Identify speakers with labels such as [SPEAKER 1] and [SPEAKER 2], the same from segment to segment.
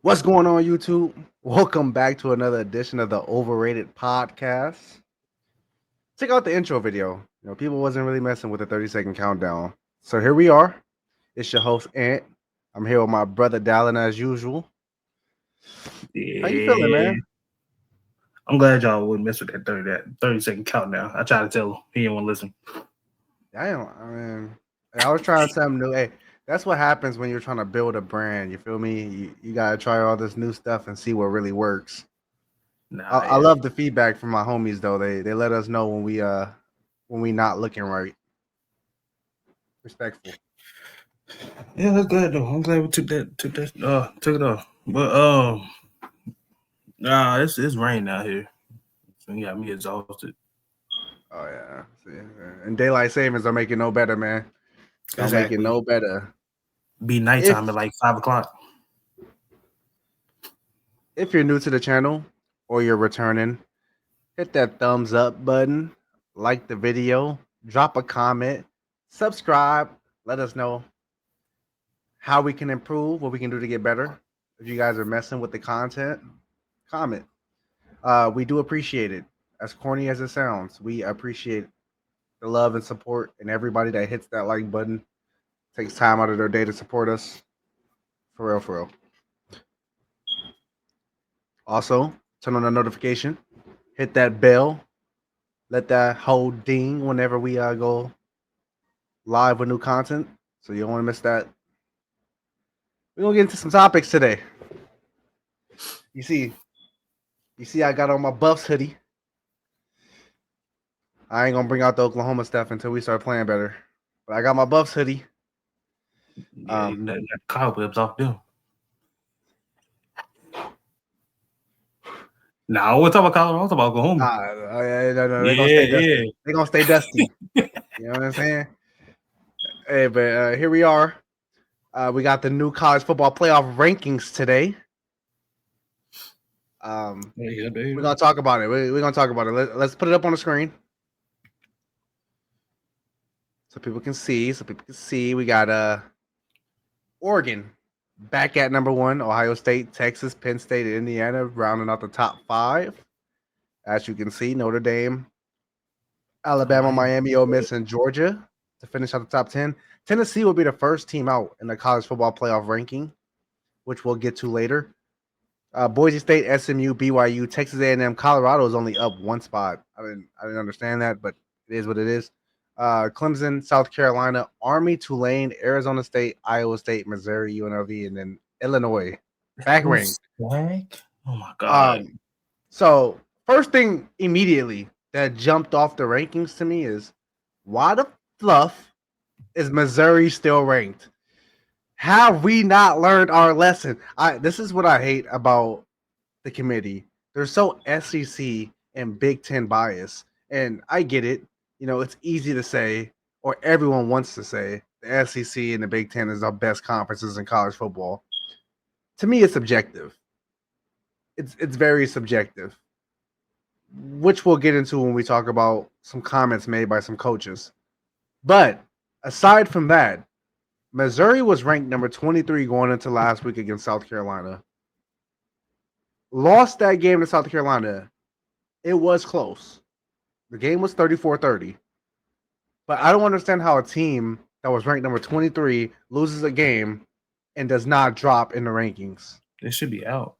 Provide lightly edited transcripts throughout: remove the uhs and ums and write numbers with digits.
[SPEAKER 1] What's going on, YouTube? Welcome back to another edition of the Overrated Podcast. Check out the intro video. People wasn't really messing with the 30-second countdown. So here we are. It's your host, Ant. I'm here with my brother Dallin as usual. How you feeling,
[SPEAKER 2] Yeah,
[SPEAKER 1] man?
[SPEAKER 2] I'm glad y'all wouldn't mess with that 30-second countdown. I tried to tell him. He didn't want to listen.
[SPEAKER 1] I was trying something new. Hey, that's what happens when you're trying to build a brand. You feel me? You gotta try all this new stuff and see what really works.
[SPEAKER 2] Nah,
[SPEAKER 1] I
[SPEAKER 2] yeah.
[SPEAKER 1] love the feedback from my homies though. They let us know when we not looking right. Respectful.
[SPEAKER 2] Yeah, that's good though. I'm glad we took it off. But nah, it's raining out here. So you got me exhausted.
[SPEAKER 1] Oh yeah. See, and daylight savings don't make it no better, man. Don't make it
[SPEAKER 2] Exactly.
[SPEAKER 1] no better.
[SPEAKER 2] Be nighttime
[SPEAKER 1] If
[SPEAKER 2] at like 5 o'clock.
[SPEAKER 1] if you're new to the channel or you're returning, hit that thumbs up button, like the video, drop a comment, subscribe, let us know how we can improve, what we can do to get better. If you guys are messing with the content, comment. We do appreciate it. As corny as it sounds, we appreciate the love and support and everybody that hits that like button, takes time out of their day to support us. For real, for real. Also, turn on the notification, hit that bell, let that whole ding whenever we go live with new content, so you don't want to miss that. We're gonna get into some topics today. You see, I got on my Buffs hoodie. I ain't gonna bring out the Oklahoma stuff until we start playing better. But I got my Buffs hoodie.
[SPEAKER 2] Yeah, you got the cobwebs off them. Nah, I want to talk about Colorado. I want to talk about Oklahoma.
[SPEAKER 1] No, they're gonna
[SPEAKER 2] Yeah,
[SPEAKER 1] stay dusty.
[SPEAKER 2] yeah.
[SPEAKER 1] They're gonna stay dusty. You know what I'm saying? Hey, but here we are. We got the new college football playoff rankings today.
[SPEAKER 2] Yeah,
[SPEAKER 1] We're
[SPEAKER 2] dude.
[SPEAKER 1] gonna talk about it. We're gonna talk about it. Let's put it up on the screen so people can see. We got Oregon back at number 1. Ohio State, Texas, Penn State, and Indiana rounding out the top 5. As you can see, Notre Dame, Alabama,
[SPEAKER 2] Miami.
[SPEAKER 1] Miami, Ole Miss, and Georgia to finish out the top 10. Tennessee will be the first team out in the college football playoff ranking, which we'll get to later. Boise State, SMU, BYU, Texas A&M, Colorado is only up 1 spot. I didn't understand that, but it is what it is. Clemson, South Carolina, Army, Tulane, Arizona State, Iowa State, Missouri, UNLV, and then Illinois back
[SPEAKER 2] Who's
[SPEAKER 1] ranked.
[SPEAKER 2] back? Oh my god.
[SPEAKER 1] So first thing immediately that jumped off the rankings to me is why the fluff is Missouri still ranked? Have we not learned our lesson? This is what I hate about the committee. They're so SEC and Big Ten bias, and I get it. It's easy to say, or everyone wants to say, the SEC and the Big Ten is the best conferences in college football. To me, it's subjective. It's very subjective, which we'll get into when we talk about some comments made by some coaches. But aside from that, Missouri was ranked number 23 going into last week against South Carolina. Lost that game to South Carolina. It was close. The game was 34-30. But I don't understand how a team that was ranked number 23 loses a game and does not drop in the rankings.
[SPEAKER 2] They should be out.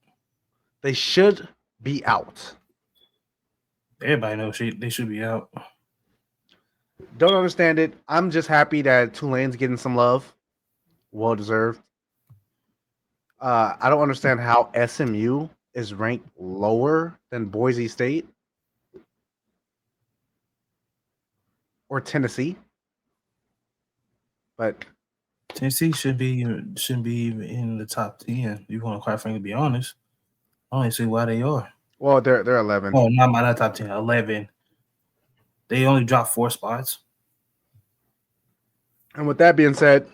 [SPEAKER 1] They should be out.
[SPEAKER 2] Everybody knows they should be out.
[SPEAKER 1] Don't understand it. I'm just happy that Tulane's getting some love. Well deserved. I don't understand how SMU is ranked lower than Boise State or Tennessee. But
[SPEAKER 2] Tennessee shouldn't be even in the top 10. You want to quite frankly be honest. I don't see why they are.
[SPEAKER 1] well, they're 11.
[SPEAKER 2] Oh, not top 10. 11. They only dropped 4 spots.
[SPEAKER 1] And with that being said,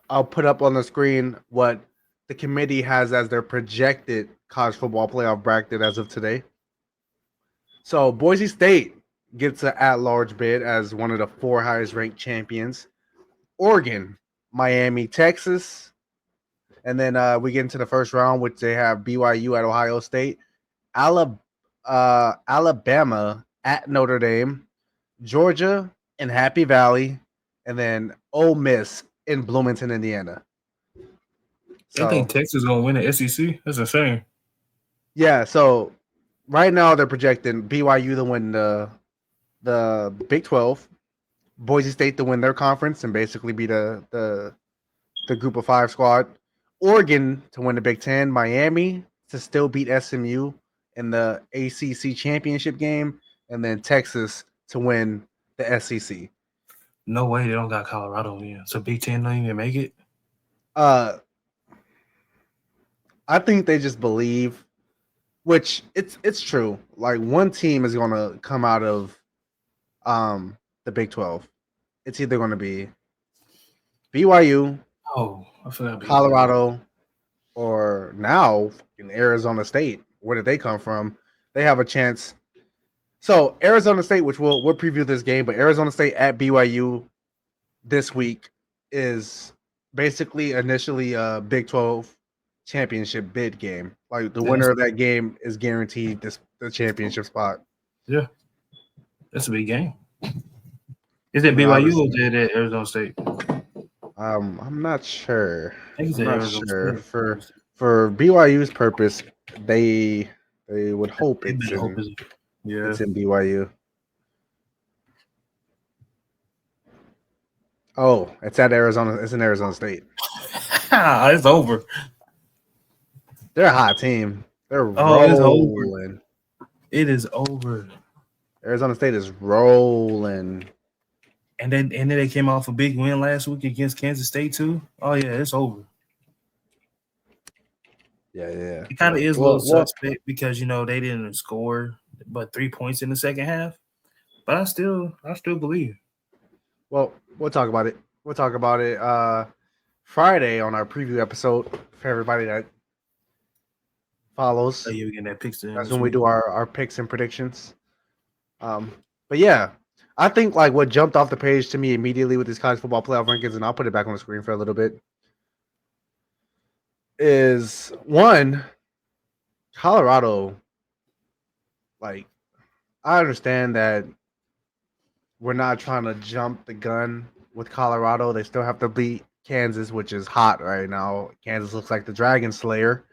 [SPEAKER 1] I'll put up on the screen what the committee has as their projected college football playoff bracket as of today. So Boise State gets an at-large bid as one of the 4 highest ranked champions. Oregon, Miami, Texas, And then we get into the first round, which they have BYU at Ohio State, Alabama at Notre Dame, Georgia in Happy Valley, and then Ole Miss in Bloomington, Indiana.
[SPEAKER 2] I think
[SPEAKER 1] So
[SPEAKER 2] Texas is gonna win the SEC. That's insane.
[SPEAKER 1] yeah, so right now they're projecting BYU to win the Big 12, Boise State to win their conference and basically be the Group of Five squad, Oregon to win the Big 10, Miami to still beat SMU in the ACC championship game, and then Texas to win the SEC.
[SPEAKER 2] No way they don't got Colorado in. So Big Ten don't even make it.
[SPEAKER 1] Uh, I think they just believe, which it's true. Like one team is gonna come out of the Big 12. It's either gonna be BYU,
[SPEAKER 2] Oh, I forgot BYU.
[SPEAKER 1] Colorado, or now in Arizona State. Where did they come from? They have a chance. So Arizona State, which we'll preview this game, but Arizona State at BYU this week is basically initially a Big 12 championship bid game. Like the winner of that game is guaranteed the championship spot.
[SPEAKER 2] Yeah, that's a big game. Is it BYU or is it at Arizona State?
[SPEAKER 1] I'm not sure.
[SPEAKER 2] I think it's
[SPEAKER 1] I'm not
[SPEAKER 2] Arizona
[SPEAKER 1] sure.
[SPEAKER 2] State.
[SPEAKER 1] For BYU's purpose, they would hope it's in BYU. Oh, it's at Arizona. It's in Arizona State.
[SPEAKER 2] It's over.
[SPEAKER 1] They're a hot team. They're
[SPEAKER 2] rolling. It's
[SPEAKER 1] over.
[SPEAKER 2] It is over.
[SPEAKER 1] Arizona State is rolling.
[SPEAKER 2] And then they came off a big win last week against Kansas State too. Oh yeah, it's over.
[SPEAKER 1] Yeah.
[SPEAKER 2] It kind of is a little suspect because they didn't score but 3 points in the second half. But I still believe.
[SPEAKER 1] Well, we'll talk about it. Friday on our preview episode for everybody that follows.
[SPEAKER 2] Oh, yeah, we're getting that picks.
[SPEAKER 1] That's when we do our picks and predictions. But yeah, I think like what jumped off the page to me immediately with these college football playoff rankings, and I'll put it back on the screen for a little bit, is one, Colorado. Like, I understand that we're not trying to jump the gun with Colorado. They still have to beat Kansas, which is hot right now. Kansas looks like the Dragon Slayer.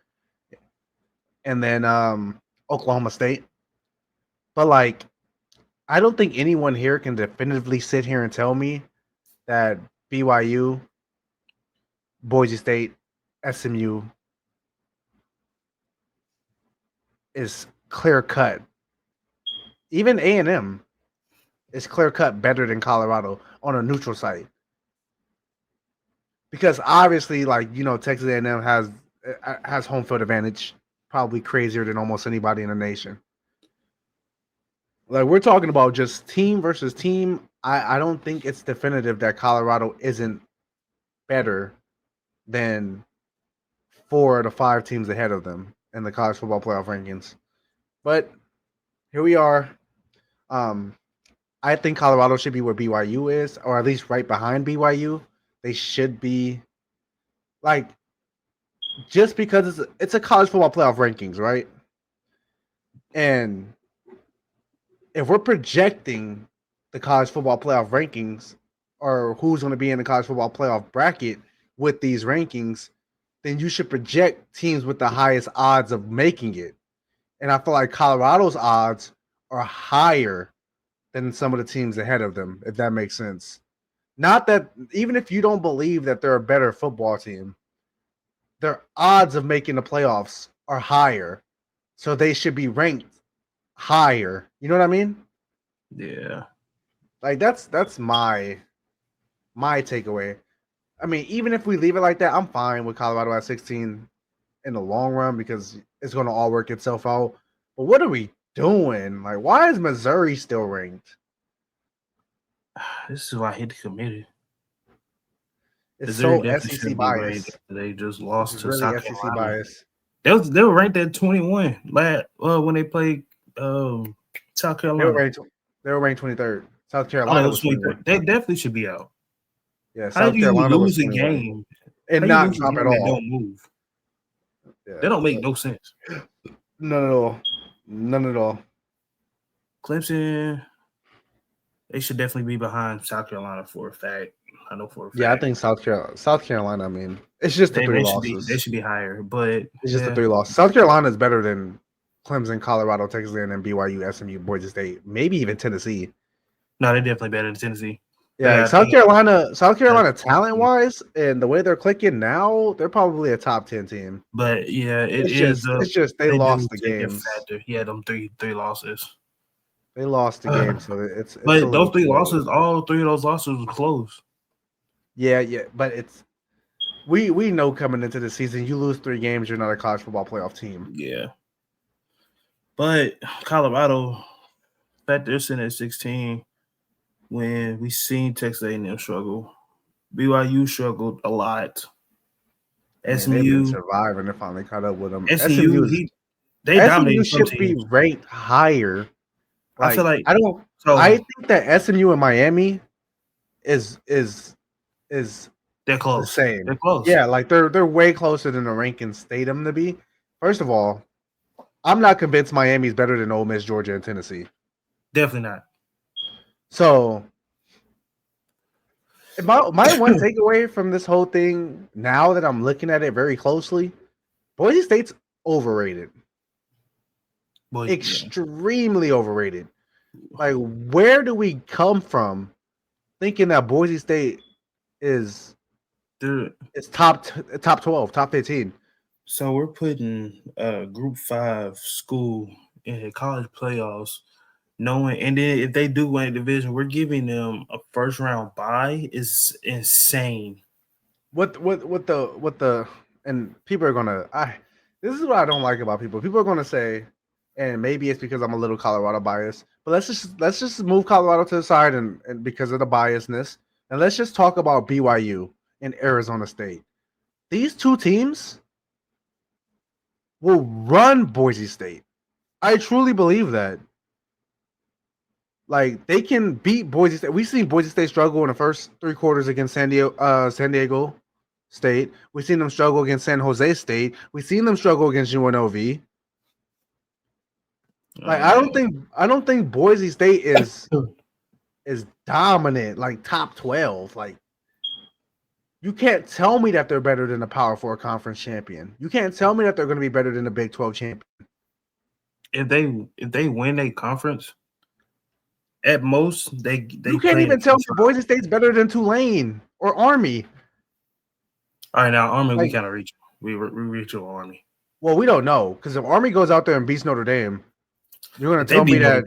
[SPEAKER 1] And then Oklahoma State. But like, I don't think anyone here can definitively sit here and tell me that BYU, Boise State, SMU is clear cut. Even A&M is clear cut better than Colorado on a neutral site. Because obviously, like, Texas A&M has home field advantage, probably crazier than almost anybody in the nation. Like, we're talking about just team versus team. I don't think it's definitive that Colorado isn't better than 4 of the 5 teams ahead of them in the college football playoff rankings. But here we are. I think Colorado should be where BYU is, or at least right behind BYU. They should be, like, just because it's a college football playoff rankings, right? And if we're projecting the college football playoff rankings or who's going to be in the college football playoff bracket with these rankings, then you should project teams with the highest odds of making it. And I feel like Colorado's odds are higher than some of the teams ahead of them, if that makes sense. Not that, even if you don't believe that they're a better football team, their odds of making the playoffs are higher. So they should be ranked higher. You know what I mean?
[SPEAKER 2] Yeah.
[SPEAKER 1] Like that's my takeaway. I mean, even if we leave it like that, I'm fine with Colorado at 16 in the long run because it's going to all work itself out. But what are we doing? Like, why is Missouri still ranked?
[SPEAKER 2] This is why I hate the committee.
[SPEAKER 1] It's so SEC bias.
[SPEAKER 2] They just lost to
[SPEAKER 1] really
[SPEAKER 2] South
[SPEAKER 1] SEC
[SPEAKER 2] Carolina.
[SPEAKER 1] bias.
[SPEAKER 2] They were ranked at 21 when they played South Carolina.
[SPEAKER 1] They were ranked 23rd. South Carolina was 23rd.
[SPEAKER 2] They definitely should be out.
[SPEAKER 1] Yeah,
[SPEAKER 2] How
[SPEAKER 1] South
[SPEAKER 2] did you
[SPEAKER 1] Carolina
[SPEAKER 2] lose
[SPEAKER 1] was
[SPEAKER 2] a game
[SPEAKER 1] and
[SPEAKER 2] How you
[SPEAKER 1] not
[SPEAKER 2] lose a
[SPEAKER 1] drop
[SPEAKER 2] game
[SPEAKER 1] at
[SPEAKER 2] that
[SPEAKER 1] all.
[SPEAKER 2] don't move?
[SPEAKER 1] Yeah,
[SPEAKER 2] That don't make no sense.
[SPEAKER 1] none at all. None at all.
[SPEAKER 2] Clemson, they should definitely be behind South Carolina for a fact. I know for a fact.
[SPEAKER 1] Yeah, I think South Carolina. I mean, it's just the three losses.
[SPEAKER 2] They should be higher, but
[SPEAKER 1] it's just the 3 losses. South Carolina is better than Clemson, Colorado, Texas A&M, BYU, SMU, Boise State, maybe even Tennessee.
[SPEAKER 2] No, they're definitely better than Tennessee.
[SPEAKER 1] Yeah, like South Carolina, talent wise, and the way they're clicking now, they're probably a top 10 team.
[SPEAKER 2] But yeah,
[SPEAKER 1] it's just they lost the games.
[SPEAKER 2] Factor. He had them three losses.
[SPEAKER 1] They lost the game, so it's.
[SPEAKER 2] But those 3 losses, all 3 of those losses were close.
[SPEAKER 1] Yeah, but it's. We know coming into the season, you lose 3 games, you're not a college football playoff team.
[SPEAKER 2] Yeah. But Colorado, that they're sitting at 16 when we seen Texas A&M struggle. BYU struggled a lot. SMU
[SPEAKER 1] they've been surviving. They finally caught up with them.
[SPEAKER 2] SMU
[SPEAKER 1] should be ranked higher.
[SPEAKER 2] I feel like
[SPEAKER 1] I think that SMU and Miami is
[SPEAKER 2] they're close.
[SPEAKER 1] The same.
[SPEAKER 2] They're close.
[SPEAKER 1] Yeah, like they're way closer than the rankings state them to be. First of all, I'm not convinced Miami's better than Ole Miss, Georgia, and Tennessee.
[SPEAKER 2] Definitely not.
[SPEAKER 1] So, my one takeaway from this whole thing, now that I'm looking at it very closely, Boise State's overrated. Extremely overrated. Like, where do we come from thinking that Boise State is top 12, top 15?
[SPEAKER 2] So we're putting Group 5 school in the college playoffs, knowing, and then if they do win a division, we're giving them a first round bye. Is insane.
[SPEAKER 1] What the and people are gonna this is what I don't like about people. People are gonna say, and maybe it's because I'm a little Colorado biased, but let's just move Colorado to the side and because of the biasness, and let's just talk about BYU and Arizona State. These 2 teams will run Boise State. I truly believe that. Like, they can beat Boise State. We've seen Boise State struggle in the first 3 quarters against San Diego State. We've seen them struggle against San Jose State. We've seen them struggle against UNLV. Like, I don't think Boise State is dominant, like top 12. Like, you can't tell me that they're better than the Power 4 conference champion. You can't tell me that they're going to be better than the Big 12 champion.
[SPEAKER 2] If they win a conference, at most they
[SPEAKER 1] you can't even tell me Boise State's better than Tulane or Army.
[SPEAKER 2] All right, now Army, we kind of reach. We reach your Army.
[SPEAKER 1] Well, we don't know, because if Army goes out there and beats Notre Dame, you're going to tell me that.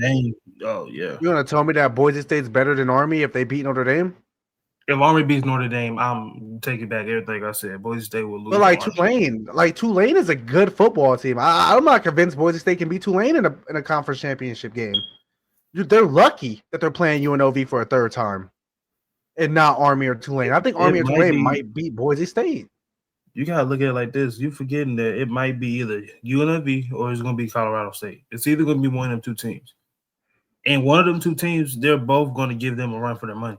[SPEAKER 2] Oh yeah,
[SPEAKER 1] you're going to tell me that Boise State's better than Army if they beat Notre Dame.
[SPEAKER 2] If Army beats Notre Dame, I'm taking back everything I said. Boise State will lose.
[SPEAKER 1] But like Tulane is a good football team. I'm not convinced Boise State can beat Tulane in a conference championship game. They're lucky that they're playing UNLV for a 3rd time, and not Army or Tulane. I think Army or Tulane might beat Boise State.
[SPEAKER 2] You gotta look at it like this. You're forgetting that it might be either UNLV or it's gonna be Colorado State. It's either gonna be one of them 2 teams, and one of them 2 teams, they're both gonna give them a run for their money.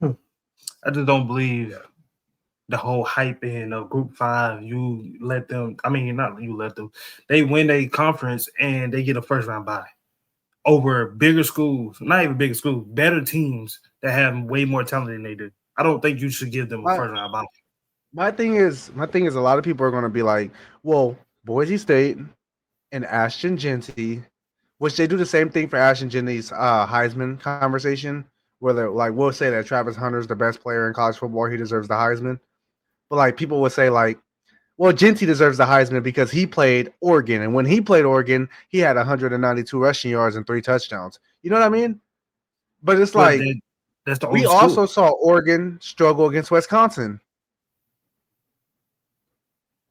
[SPEAKER 2] I just don't believe the whole hype in Group 5. You let them. I mean, not you let them. They win a conference and they get a first round bye over bigger schools, not even bigger schools, better teams that have way more talent than they do. I don't think you should give them a first round bye.
[SPEAKER 1] My thing is, a lot of people are going to be like, well, Boise State and Ashton Jeanty, which they do the same thing for Ashton Jeanty's Heisman conversation, where they're like, we'll say that Travis Hunter's the best player in college football, he deserves the Heisman. But like, people would say like, well, Jeanty deserves the Heisman because he played Oregon, and when he played Oregon, he had 192 rushing yards and 3 touchdowns. You know what I mean? But it's like,
[SPEAKER 2] that's the
[SPEAKER 1] we also saw Oregon struggle against Wisconsin.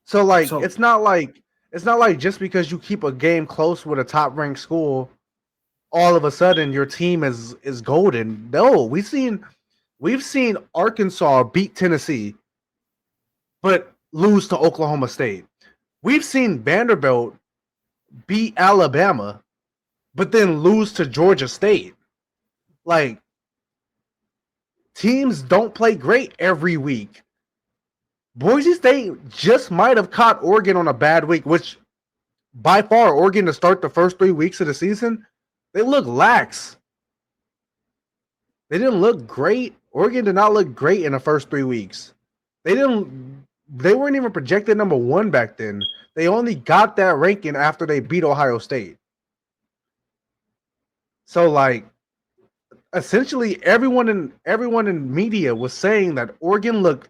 [SPEAKER 1] So like, it's not like just because you keep a game close with a top-ranked school, all of a sudden your team is golden. No, we've seen Arkansas beat Tennessee, but lose to Oklahoma State. We've seen Vanderbilt beat Alabama, but then lose to Georgia State. Like, teams don't play great every week. Boise State just might have caught Oregon on a bad week, which by far, Oregon to start the first 3 weeks of the season, they look lax. They didn't look great. Oregon did not look great in the first 3 weeks. They weren't even projected number 1 back then. They only got that ranking after they beat Ohio State. So, like, essentially everyone in media was saying that Oregon looked